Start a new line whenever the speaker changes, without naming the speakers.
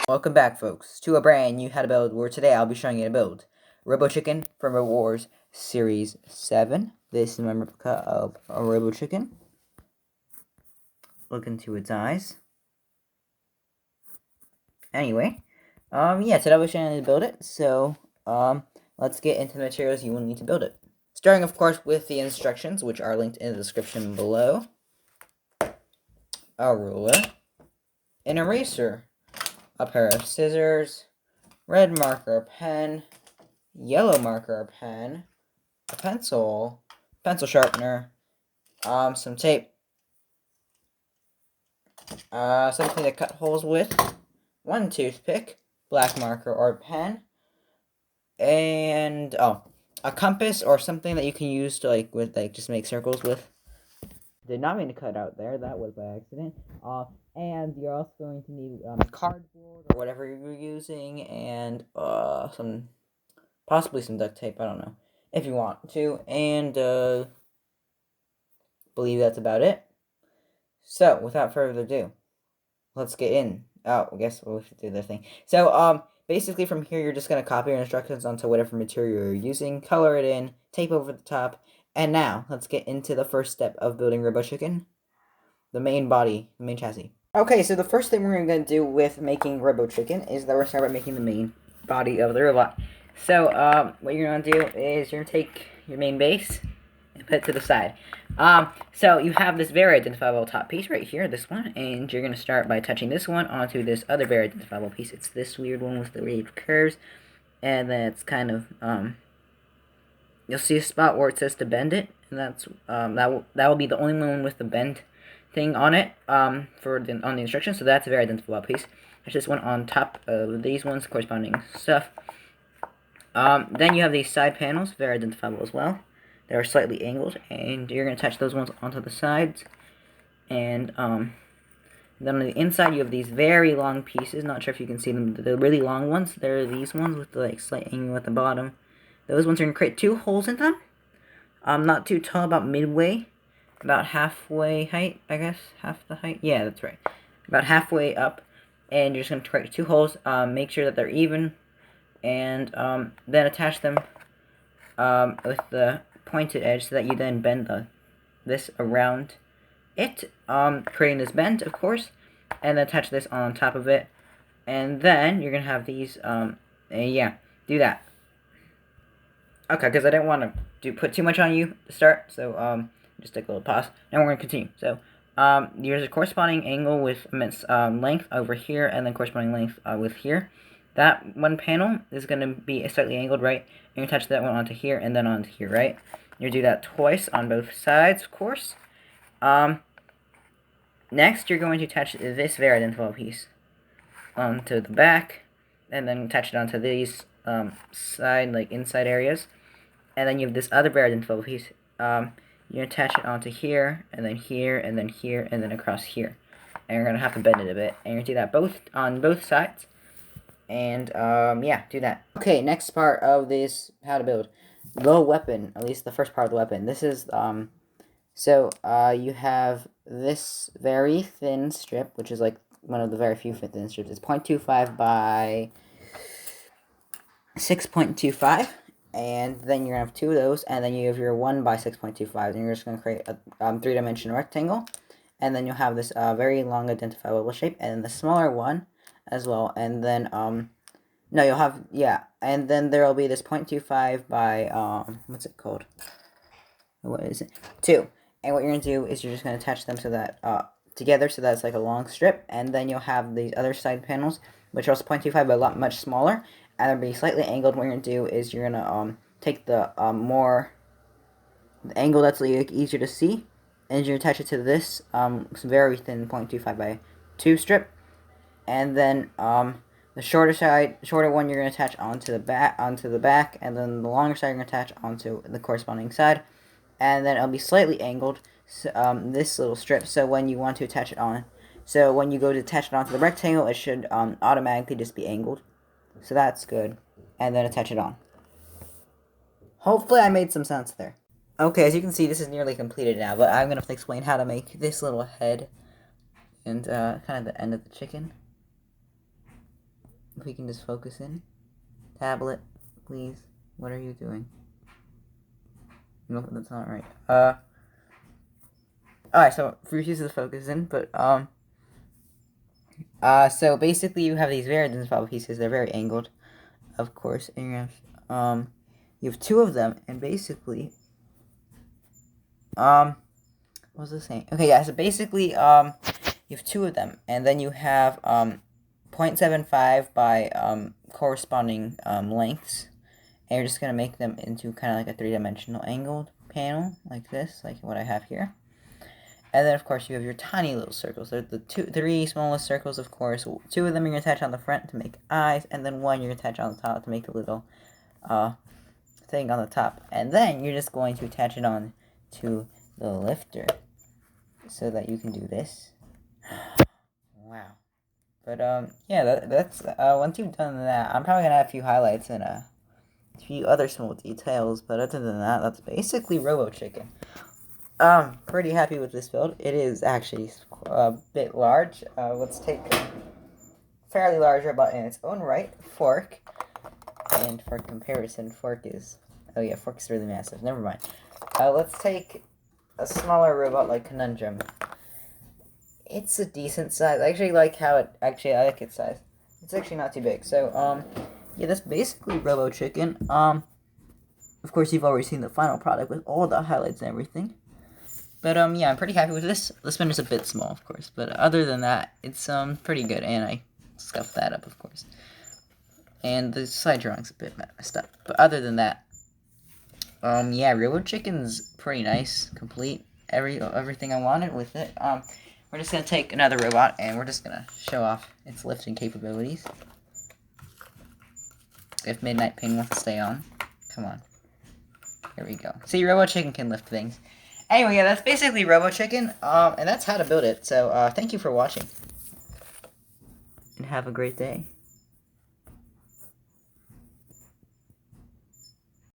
Welcome back, folks, to a brand new How to Build, where today I'll be showing you how to build Robochicken from Robo Wars Series 7. This is my replica of a Robochicken. Look into its eyes. Anyway, today I'll be showing you how to build it, so, let's get into the materials you will need to build it. Starting, of course, with the instructions, which are linked in the description below. A ruler, an eraser, a pair of scissors, red marker pen, yellow marker pen, a pencil sharpener, some tape, something to cut holes with, one toothpick, black marker or pen, and a compass or something that you can use to just make circles with. Did not mean to cut out there, that was by accident. And you're also going to need cardboard or whatever you're using, and possibly some duct tape, I don't know, if you want to, and believe that's about it. So, without further ado, let's get in. Oh, I guess we should do the thing. So, basically from here, you're just going to copy your instructions onto whatever material you're using, color it in, tape over the top, and now, let's get into the first step of building Robochicken, the main body, the main chassis. Okay, so the first thing we're going to do with making Robochicken is that we're going to start by making the main body of the robot. So, what you're going to do is you're going to take your main base and put it to the side. So you have this very identifiable top piece right here, this one, and you're going to start by touching this one onto this other very identifiable piece. It's this weird one with the weird curves, and then it's kind of, you'll see a spot where it says to bend it, and that's, that will be the only one with the bend thing on it, on the instructions, so that's a very identifiable piece. There's this one on top of these ones, corresponding stuff. Then you have these side panels, very identifiable as well. They're slightly angled, and you're going to attach those ones onto the sides. And then on the inside, you have these very long pieces. Not sure if you can see them. The really long ones, they're these ones with the slight angle at the bottom. Those ones are going to create 2 holes in them. Not too tall, about midway. About halfway height, I guess. Half the height? Yeah, that's right. About halfway up. And you're just going to create 2 holes. Make sure that they're even. And then attach them with the pointed edge so that you then bend this around it, creating this bend, of course, and then attach this on top of it, and then you're gonna have these, yeah, do that. Okay, because I didn't want to put too much on you to start, so just take a little pause, and we're gonna continue. So there's a corresponding angle with immense length over here, and then corresponding length with here. That one panel is going to be slightly angled, right? And you attach that one onto here and then onto here, right? You do that twice on both sides, of course. Next, you're going to attach this very identifiable piece onto the back, and then attach it onto these inside areas. And then you have this other very identifiable piece. You attach it onto here, and then here, and then here, and then across here. And you're going to have to bend it a bit. And you're going to do that on both sides. And, yeah, do that. Okay, next part of this, how to build the weapon, at least the first part of the weapon. This is, you have this very thin strip, which is, like, one of the very few thin strips. It's 0.25 by 6.25, and then you're gonna have 2 of those, and then you have your 1 by 6.25, and you're just gonna create a 3-dimensional rectangle, and then you'll have this, very long identifiable shape, and then the smaller one as well, and then, no, you'll have, yeah, and then there'll be this 0.25 by, what's it called? What is it? 2. And what you're going to do is you're just going to attach them so that, together, so that it's like a long strip, and then you'll have these other side panels, which are also 0.25, but much smaller, and they'll be slightly angled. What you're going to do is you're going to, take the, the angle that's easier to see, and you attach it to this, very thin 0.25 by 2 strip, and then the shorter one you're going to attach onto the back, and then the longer side you're going to attach onto the corresponding side, and then it'll be slightly angled, this little strip, so when you want to attach it on, so when you go to attach it onto the rectangle, it should automatically just be angled, so that's good, and then attach it on. Hopefully I made some sense there. Okay, as you can see, this is nearly completed now, but I'm going to explain how to make this little head and kind of the end of the chicken. If we can just focus in. Tablet, please. What are you doing? No, that's not right. Alright, so refuses to focus in, but, so basically you have these very dense pieces. They're very angled, of course, and you have two of them, and basically, what was I saying? Okay, yeah, so basically, you have two of them, and then you have, 0.75 by, corresponding, lengths, and you're just gonna make them into kind of like a three-dimensional angled panel, like this, like what I have here. And then, of course, you have your tiny little circles. They're the three smallest circles, of course. Two of them you're going to attach on the front to make eyes, and then one you're going to attach on the top to make a little thing on the top. And then you're just going to attach it on to the lifter so that you can do this. Wow. But, yeah, that's, once you've done that, I'm probably going to have a few highlights and a few other small details, but other than that, that's basically Robochicken. Pretty happy with this build. It is actually a bit large. Let's take a fairly large robot in its own right, Fork. And for comparison, Fork is really massive. Never mind. Let's take a smaller robot like Conundrum. It's a decent size. I actually like I like its size. It's actually not too big. So, yeah, that's basically Robochicken. Of course, you've already seen the final product with all the highlights and everything. But, yeah, I'm pretty happy with this. The spinner's a bit small, of course. But other than that, it's, pretty good. And I scuffed that up, of course. And the side drawing's a bit messed up. But other than that, yeah, Robochicken's pretty nice. Complete. Everything I wanted with it. We're just gonna take another robot, and we're just gonna show off its lifting capabilities. If Midnight Pain wants to stay on. Come on. Here we go. See, Robochicken can lift things. Anyway, yeah, that's basically Robochicken, and that's how to build it. So, thank you for watching. And have a great day.